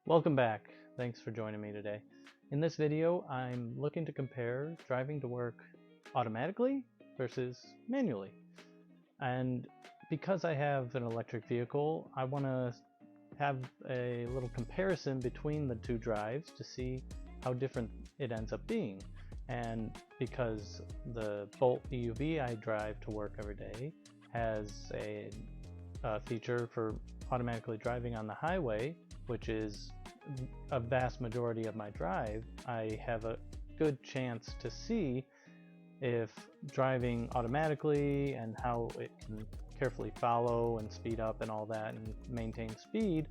Welcome back. Thanks for joining me today. In this video, I'm looking to compare driving to work automatically versus manually. And because I have an electric vehicle, I want to have a little comparison between the two drives to see how different it ends up being. And because the Bolt EUV I drive to work every day has a feature for automatically driving on the highway, which is a vast majority of my drive, I have a good chance to see if driving automatically and how it can carefully follow and speed up and all that and maintain speed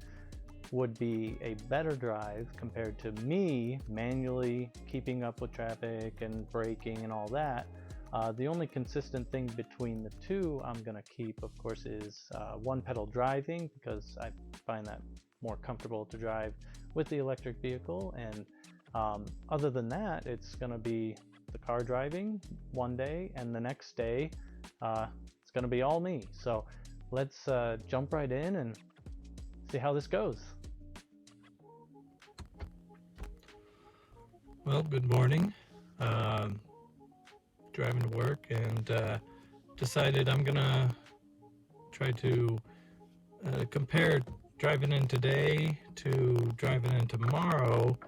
would be a better drive compared to me manually keeping up with traffic and braking and all that. The only consistent thing between the two I'm going to keep, of course, is one pedal driving, because I find that more comfortable to drive with the electric vehicle. And other than that, it's going to be the car driving one day, and the next day it's going to be all me. So let's jump right in and see how this goes. Well, good morning. Driving to work and decided I'm gonna try to compare driving in today to driving in tomorrow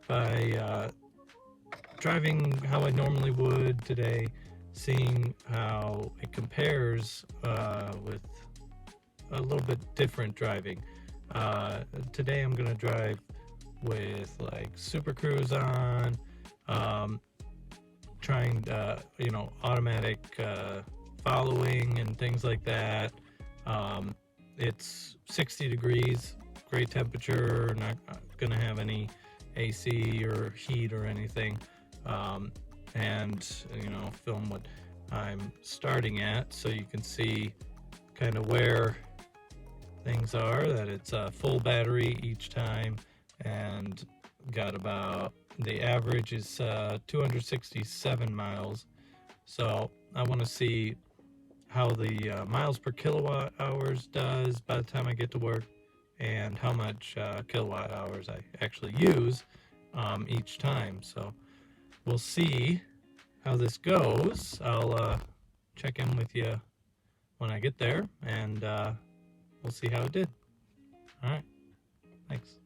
by driving how I normally would today, seeing how it compares with a little bit different driving. Today I'm gonna drive with like Super Cruise on, trying automatic following and things like that. It's 60 degrees, great temperature, not gonna have any AC or heat or anything, and film what I'm starting at so you can see kind of where things are, that it's a full battery each time, and got about, the average is 267 miles. So I want to see how the miles per kilowatt hours does by the time I get to work, and how much kilowatt hours I actually use each time. So we'll see how this goes. I'll check in with you when I get there, and we'll see how it did. All right, thanks.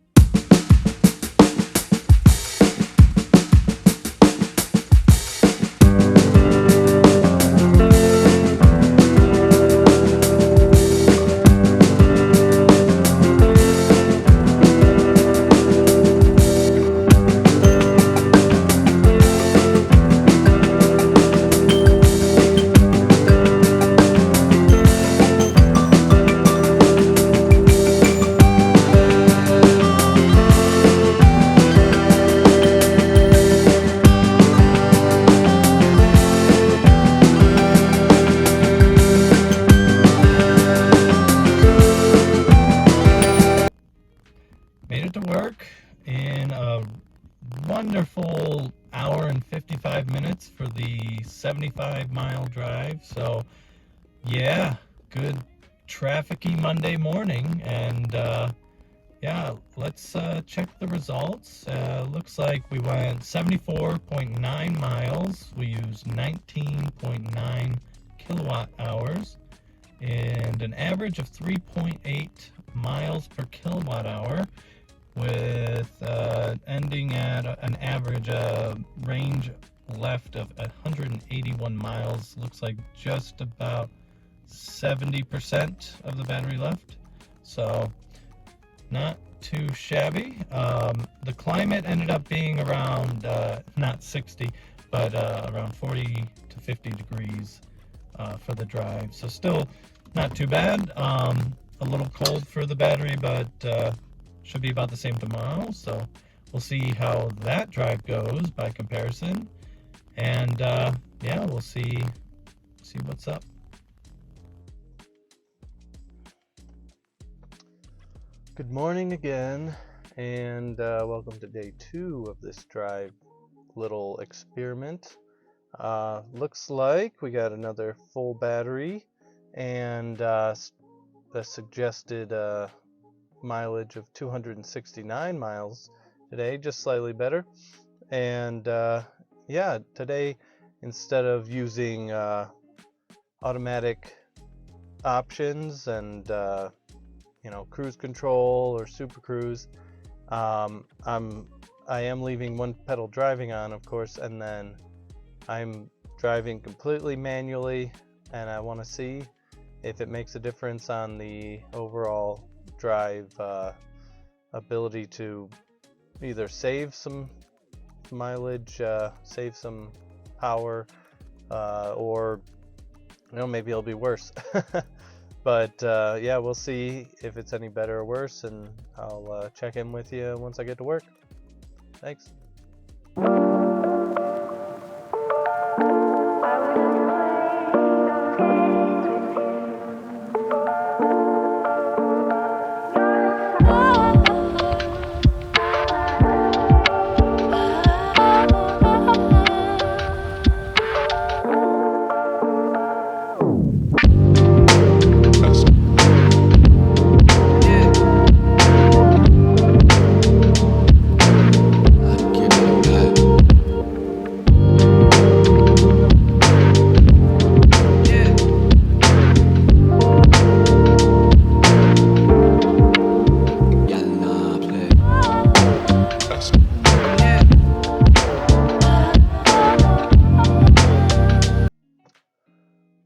Made it to work in a wonderful hour and 55 minutes for the 75-mile drive. So yeah, good trafficy Monday morning. And yeah, let's check the results. Looks like we went 74.9 miles. We used 19.9 kilowatt hours and an average of 3.8 miles per kilowatt hour, with ending at an average range left of 181 miles. Looks like just about 70% of the battery left, so not too shabby. The climate ended up being around not 60, but around 40 to 50 degrees for the drive, so still not too bad. A little cold for the battery, but should be about the same tomorrow. So we'll see how that drive goes by comparison, and yeah, we'll see what's up. Good morning again, and welcome to day 2 of this drive little experiment. Looks like we got another full battery, and the suggested mileage of 269 miles today, just slightly better. And yeah, today, instead of using automatic options and cruise control or super cruise, I am leaving one pedal driving on, of course, and then I'm driving completely manually, and I want to see if it makes a difference on the overall drive ability to either save some mileage, save some power, or maybe it'll be worse. But yeah, we'll see if it's any better or worse, and I'll check in with you once I get to work. Thanks.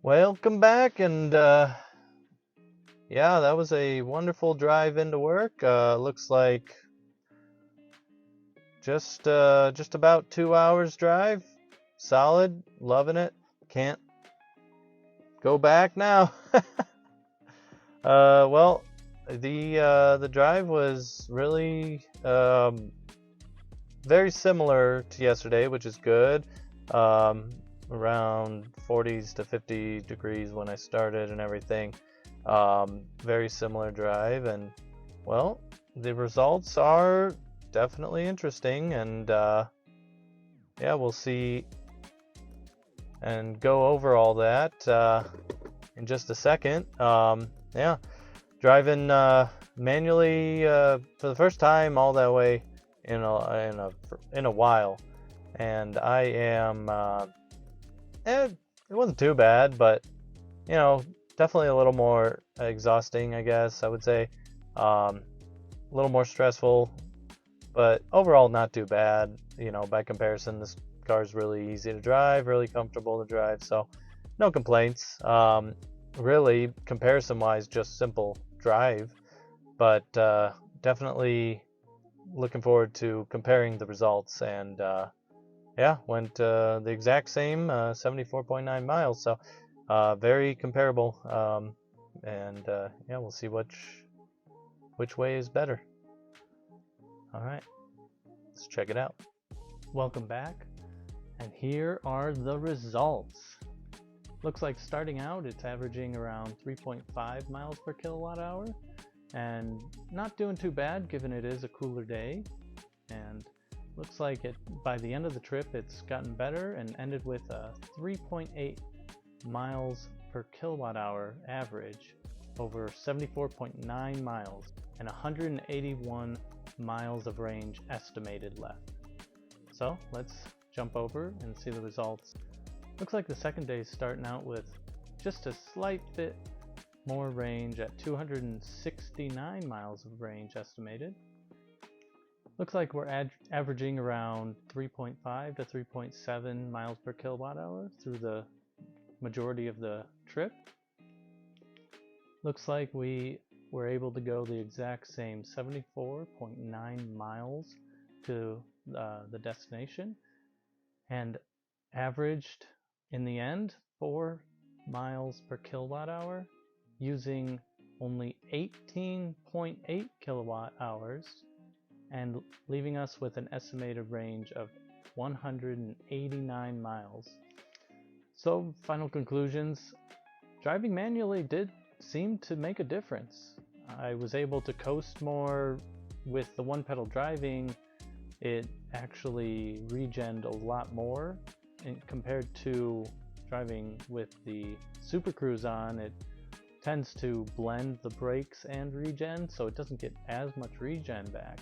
Welcome back, and yeah, that was a wonderful drive into work. Looks like just about 2 hours drive. Solid, loving it. Can't go back now. Well, the drive was really very similar to yesterday, which is good. Around 40s to 50 degrees when I started and everything. Very similar drive, and well, the results are definitely interesting, and yeah, we'll see and go over all that in just a second. Yeah, driving manually for the first time all that way in a while, and I am it wasn't too bad, but definitely a little more exhausting, I guess I would say. A little more stressful, but overall not too bad. By comparison, this car is really easy to drive, really comfortable to drive, so no complaints. Really, comparison-wise, just simple drive, but definitely looking forward to comparing the results. And yeah, went the exact same 74.9 miles, so very comparable. And yeah, we'll see which way is better. All right, let's check it out. Welcome back, and here are the results. Looks like starting out, it's averaging around 3.5 miles per kilowatt hour, and not doing too bad given it is a cooler day. And looks like by the end of the trip, it's gotten better and ended with a 3.8 miles per kilowatt hour average over 74.9 miles and 181 miles of range estimated left. So let's jump over and see the results. Looks like the second day is starting out with just a slight bit more range at 269 miles of range estimated. Looks like we're averaging around 3.5 to 3.7 miles per kilowatt hour through the majority of the trip. Looks like we were able to go the exact same 74.9 miles to the destination, and averaged in the end 4 miles per kilowatt hour using only 18.8 kilowatt hours, and leaving us with an estimated range of 189 miles. So, final conclusions. Driving manually did seem to make a difference. I was able to coast more with the one pedal driving. It actually regened a lot more compared to driving with the Super Cruise on. It tends to blend the brakes and regen, so it doesn't get as much regen back.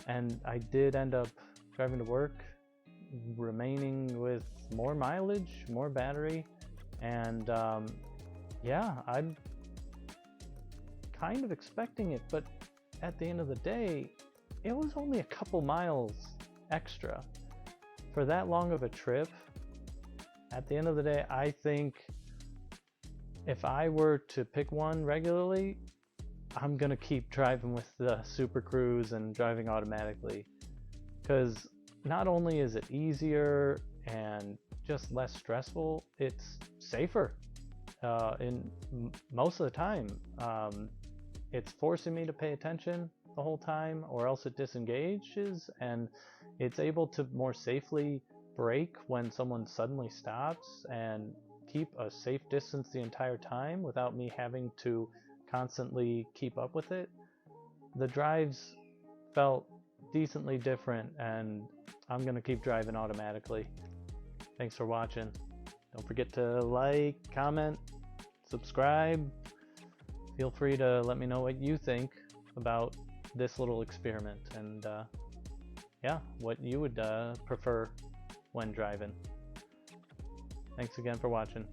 And I did end up driving to work, remaining with more mileage, more battery, and yeah, I'm kind of expecting it, but at the end of the day, it was only a couple miles extra. For that long of a trip, at the end of the day, I think if I were to pick one regularly, I'm gonna keep driving with the Super Cruise and driving automatically, because not only is it easier and just less stressful, it's safer in most of the time. It's forcing me to pay attention the whole time, or else it disengages, and it's able to more safely brake when someone suddenly stops and keep a safe distance the entire time without me having to constantly keep up with it. The drives felt decently different, and I'm gonna keep driving automatically. Thanks for watching. Don't forget to like, comment, subscribe. Feel free to let me know what you think about this little experiment, and yeah, what you would prefer when driving. Thanks again for watching.